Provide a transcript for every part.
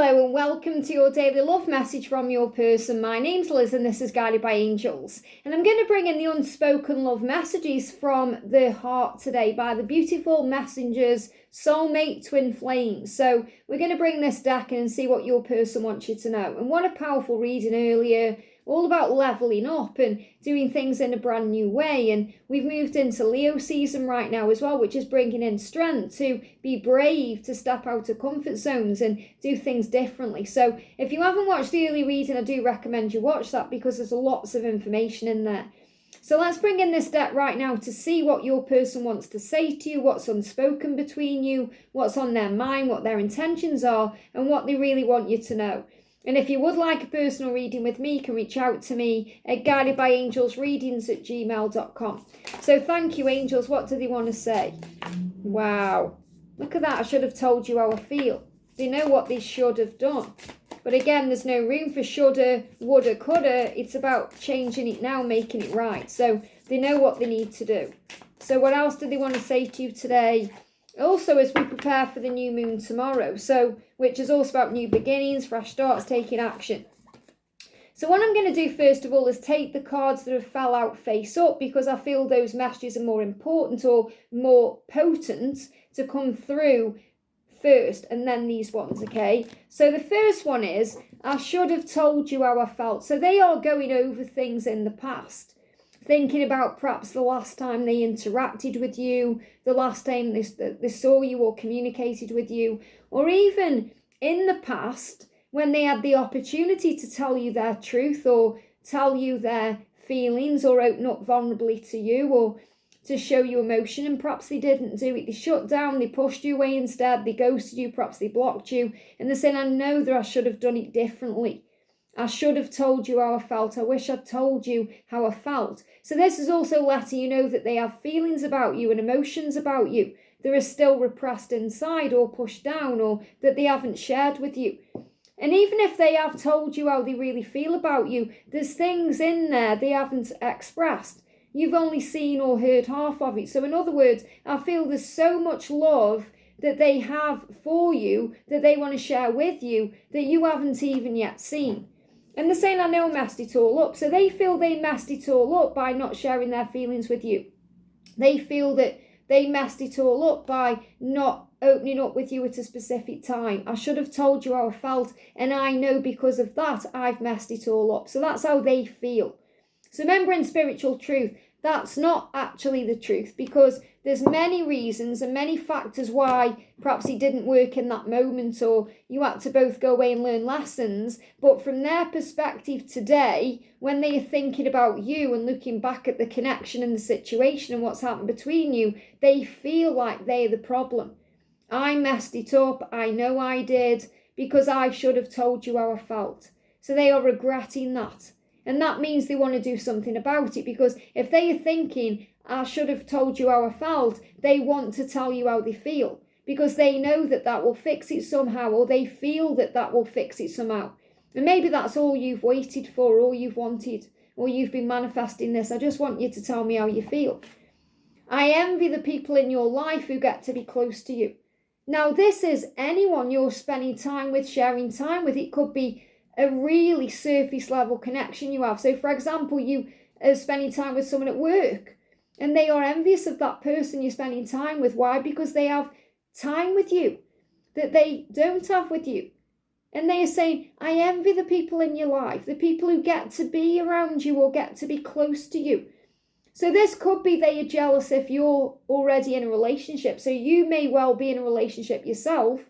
Hello and welcome to your daily love message from your person. My name's Liz and this is Guided by Angels. And I'm going to bring in the unspoken love messages from the heart today by the beautiful messengers, Soulmate Twin Flames. So we're going to bring this deck in and see what your person wants you to know. And what a powerful reading earlier, all about leveling up and doing things in a brand new way. And we've moved into Leo season right now as well, which is bringing in strength to be brave, to step out of comfort zones and do things differently. So if you haven't watched the early reading, I do recommend you watch that because there's lots of information in there. So let's bring in this deck right now to see what your person wants to say to you, what's unspoken between you, what's on their mind, what their intentions are, and what they really want you to know. And if you would like a personal reading with me, you can reach out to me at guidedbyangelsreadings@gmail.com. So thank you, angels. What do they want to say? Wow. Look at that. I should have told you how I feel. They know what they should have done. But again, there's no room for shoulda, woulda, coulda. It's about changing it now, making it right. So they know what they need to do. So what else do they want to say to you today? Also, as we prepare for the new moon tomorrow, which is also about new beginnings, fresh starts, taking action. So what I'm going to do first of all is take the cards that have fell out face up because I feel those messages are more important or more potent to come through first, and then these ones, okay? So the first one is, I should have told you how I felt. So they are going over things in the past, thinking about perhaps the last time they interacted with you, the last time they saw you or communicated with you, or even in the past when they had the opportunity to tell you their truth or tell you their feelings or open up vulnerably to you or to show you emotion, and perhaps they didn't do it. They shut down, they pushed you away instead, they ghosted you, perhaps they blocked you, and they're saying, I know that I should have done it differently. I should have told you how I felt. I wish I'd told you how I felt. So this is also letting you know that they have feelings about you and emotions about you that are still repressed inside or pushed down or that they haven't shared with you. And even if they have told you how they really feel about you, there's things in there they haven't expressed. You've only seen or heard half of it. So in other words, I feel there's so much love that they have for you, that they want to share with you, that you haven't even yet seen. And they're saying, I know I messed it all up. So they feel they messed it all up by not sharing their feelings with you. They feel that they messed it all up by not opening up with you at a specific time. I should have told you how I felt, and I know because of that, I've messed it all up. So that's how they feel. So remember, in spiritual truth, that's not actually the truth, because there's many reasons and many factors why perhaps it didn't work in that moment, or you had to both go away and learn lessons. But from their perspective today, when they are thinking about you and looking back at the connection and the situation and what's happened between you, they feel like they're the problem. I messed it up. I know I did, because I should have told you how I felt. So they are regretting that. And that means they want to do something about it, because if they are thinking, I should have told you how I felt, they want to tell you how they feel, because they know that that will fix it somehow, or they feel that that will fix it somehow. And maybe that's all you've waited for, all you've wanted, or you've been manifesting this. I just want you to tell me how you feel. I envy the people in your life who get to be close to you. Now, this is anyone you're spending time with, sharing time with. It could be a really surface level connection you have. So for example, you are spending time with someone at work and they are envious of that person you're spending time with. Why? Because they have time with you that they don't have with you. And they are saying, I envy the people in your life, the people who get to be around you or get to be close to you. So this could be they are jealous if you're already in a relationship. So you may well be in a relationship yourself.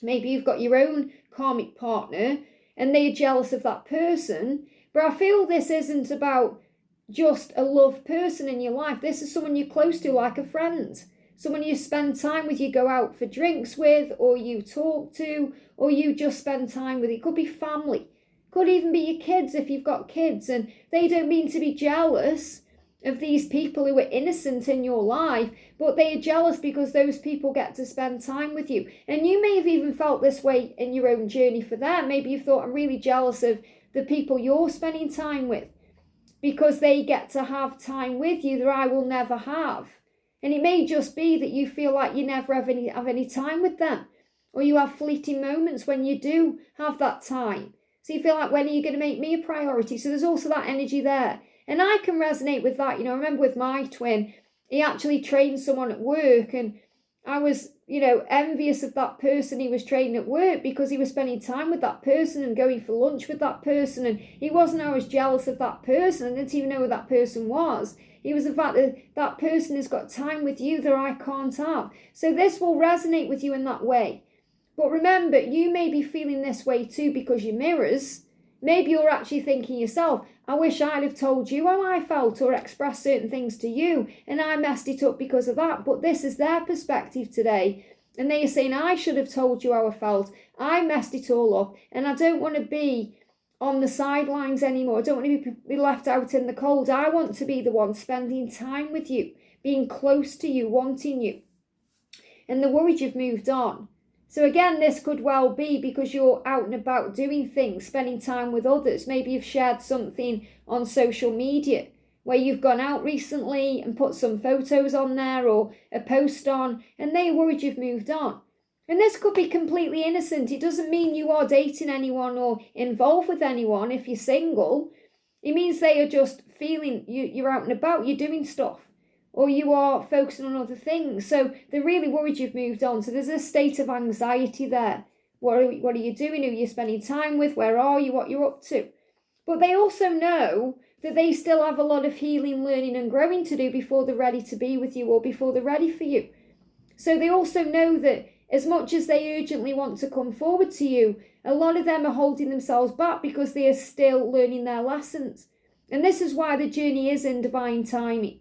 Maybe you've got your own karmic partner and they are jealous of that person. But I feel this isn't about just a loved person in your life. This is someone you're close to, like a friend. Someone you spend time with, you go out for drinks with, or you talk to, or you just spend time with. It could be family. Could even be your kids if you've got kids. And they don't mean to be jealous of these people who are innocent in your life, but they are jealous because those people get to spend time with you. And you may have even felt this way in your own journey for them. Maybe you've thought, I'm really jealous of the people you're spending time with because they get to have time with you that I will never have. And it may just be that you feel like you never have any time with them. Or you have fleeting moments when you do have that time. So you feel like, when are you going to make me a priority? So there's also that energy there. And I can resonate with that. I remember with my twin, he actually trained someone at work, and I was, envious of that person he was training at work, because he was spending time with that person and going for lunch with that person. And he wasn't always jealous of that person. I didn't even know who that person was. It was the fact that that person has got time with you that I can't have. So this will resonate with you in that way. But remember, you may be feeling this way too because you're mirrors. Maybe you're actually thinking yourself, I wish I'd have told you how I felt or expressed certain things to you, and I messed it up because of that. But this is their perspective today. And they are saying, I should have told you how I felt. I messed it all up, and I don't want to be on the sidelines anymore. I don't want to be left out in the cold. I want to be the one spending time with you, being close to you, wanting you. And they're worried you've moved on. So again, this could well be because you're out and about doing things, spending time with others. Maybe you've shared something on social media where you've gone out recently and put some photos on there or a post on, and they're worried you've moved on. And this could be completely innocent. It doesn't mean you are dating anyone or involved with anyone if you're single. It means they are just feeling you're out and about, you're doing stuff, or you are focusing on other things. So they're really worried you've moved on. So there's a state of anxiety there. What are you doing? Who are you spending time with? Where are you? What you're up to? But they also know that they still have a lot of healing, learning and growing to do before they're ready to be with you or before they're ready for you. So they also know that as much as they urgently want to come forward to you, a lot of them are holding themselves back because they are still learning their lessons. And this is why the journey is in divine timing.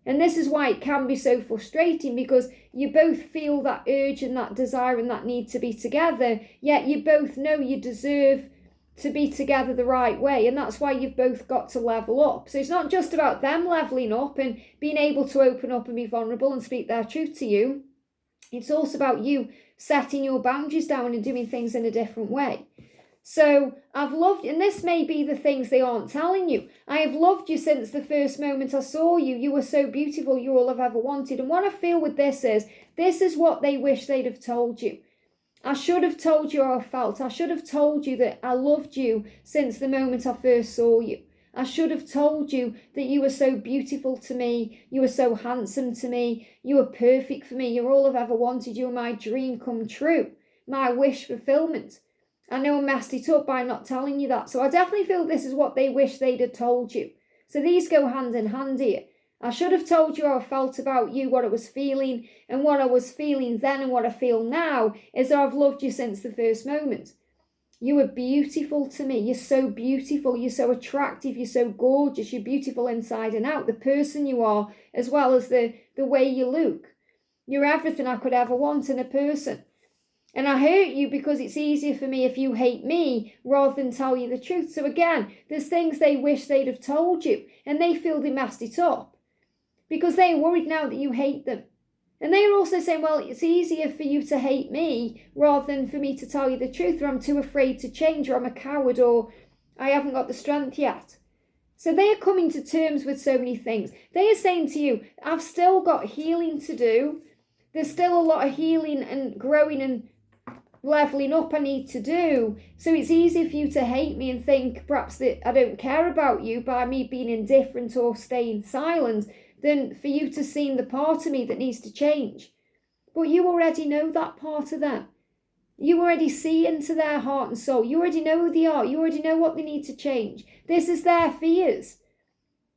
And this is why it can be so frustrating, because you both feel that urge and that desire and that need to be together, yet you both know you deserve to be together the right way. And that's why you've both got to level up. So it's not just about them leveling up and being able to open up and be vulnerable and speak their truth to you. It's also about you setting your boundaries down and doing things in a different way. So I've loved, and this may be the things they aren't telling you. I have loved you since the first moment I saw you. You were so beautiful. You're all I've ever wanted. And what I feel with this is what they wish they'd have told you. I should have told you how I felt. I should have told you that I loved you since the moment I first saw you. I should have told you that you were so beautiful to me. You were so handsome to me. You were perfect for me. You're all I've ever wanted. You were my dream come true. My wish fulfillment. I know I messed it up by not telling you that. So I definitely feel this is what they wish they'd have told you. So these go hand in hand here. I should have told you how I felt about you, what I was feeling. And what I was feeling then and what I feel now is that I've loved you since the first moment. You were beautiful to me. You're so beautiful. You're so attractive. You're so gorgeous. You're beautiful inside and out. The person you are, as well as the way you look. You're everything I could ever want in a person. And I hurt you because it's easier for me if you hate me rather than tell you the truth. So again, there's things they wish they'd have told you, and they feel they messed it up because they're worried now that you hate them. And they're also saying, well, it's easier for you to hate me rather than for me to tell you the truth, or I'm too afraid to change, or I'm a coward, or I haven't got the strength yet. So they are coming to terms with so many things. They are saying to you, I've still got healing to do. There's still a lot of healing and growing and leveling up I need to do. So it's easy for you to hate me and think perhaps that I don't care about you by me being indifferent or staying silent, than for you to see the part of me that needs to change. But you already know that part of them. You already see into their heart and soul. You already know who they are. You already know what they need to change. This is their fears.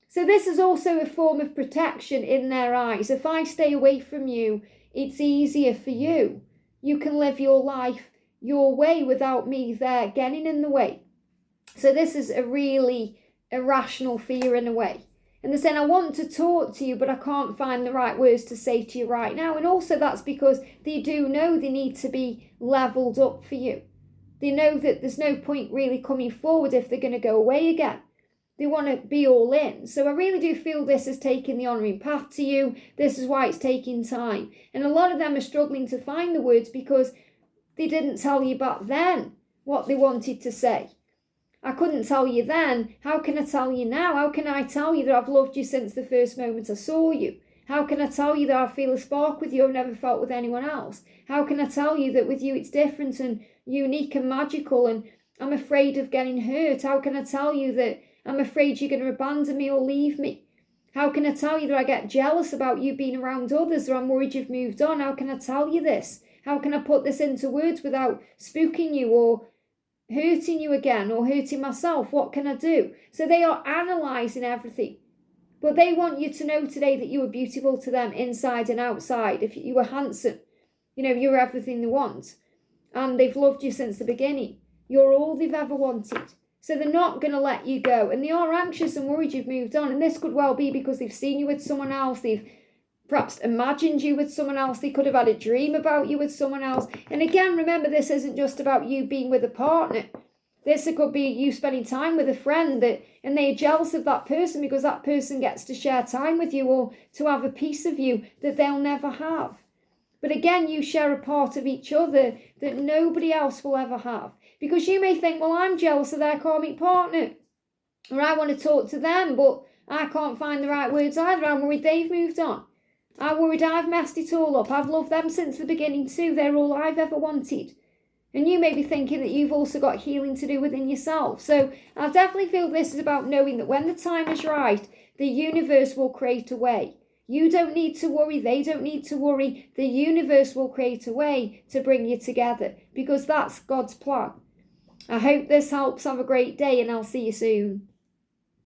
So this is also a form of protection in their eyes. If I stay away from you, it's easier for you. You can live your life your way without me there getting in the way. So this is a really irrational fear in a way. And they're saying, I want to talk to you, but I can't find the right words to say to you right now. And also that's because they do know they need to be leveled up for you. They know that there's no point really coming forward if they're going to go away again. They want to be all in. So I really do feel this is taking the honouring path to you. This is why it's taking time. And a lot of them are struggling to find the words because they didn't tell you back then what they wanted to say. I couldn't tell you then. How can I tell you now? How can I tell you that I've loved you since the first moment I saw you? How can I tell you that I feel a spark with you I've never felt with anyone else? How can I tell you that with you it's different and unique and magical, and I'm afraid of getting hurt? How can I tell you that I'm afraid you're going to abandon me or leave me? How can I tell you that I get jealous about you being around others, or I'm worried you've moved on? How can I tell you this? How can I put this into words without spooking you or hurting you again or hurting myself? What can I do? So they are analysing everything. But they want you to know today that you were beautiful to them inside and outside. If you were handsome, you're everything they want. And they've loved you since the beginning. You're all they've ever wanted. So they're not going to let you go. And they are anxious and worried you've moved on. And this could well be because they've seen you with someone else. They've perhaps imagined you with someone else. They could have had a dream about you with someone else. And again, remember, this isn't just about you being with a partner. This could be you spending time with a friend and they're jealous of that person because that person gets to share time with you or to have a piece of you that they'll never have. But again, you share a part of each other that nobody else will ever have. Because you may think, well, I'm jealous of their karmic partner, or I want to talk to them, but I can't find the right words either. I'm worried they've moved on. I'm worried I've messed it all up. I've loved them since the beginning too. They're all I've ever wanted. And you may be thinking that you've also got healing to do within yourself. So I definitely feel this is about knowing that when the time is right, the universe will create a way. You don't need to worry. They don't need to worry. The universe will create a way to bring you together because that's God's plan. I hope this helps. Have a great day and I'll see you soon.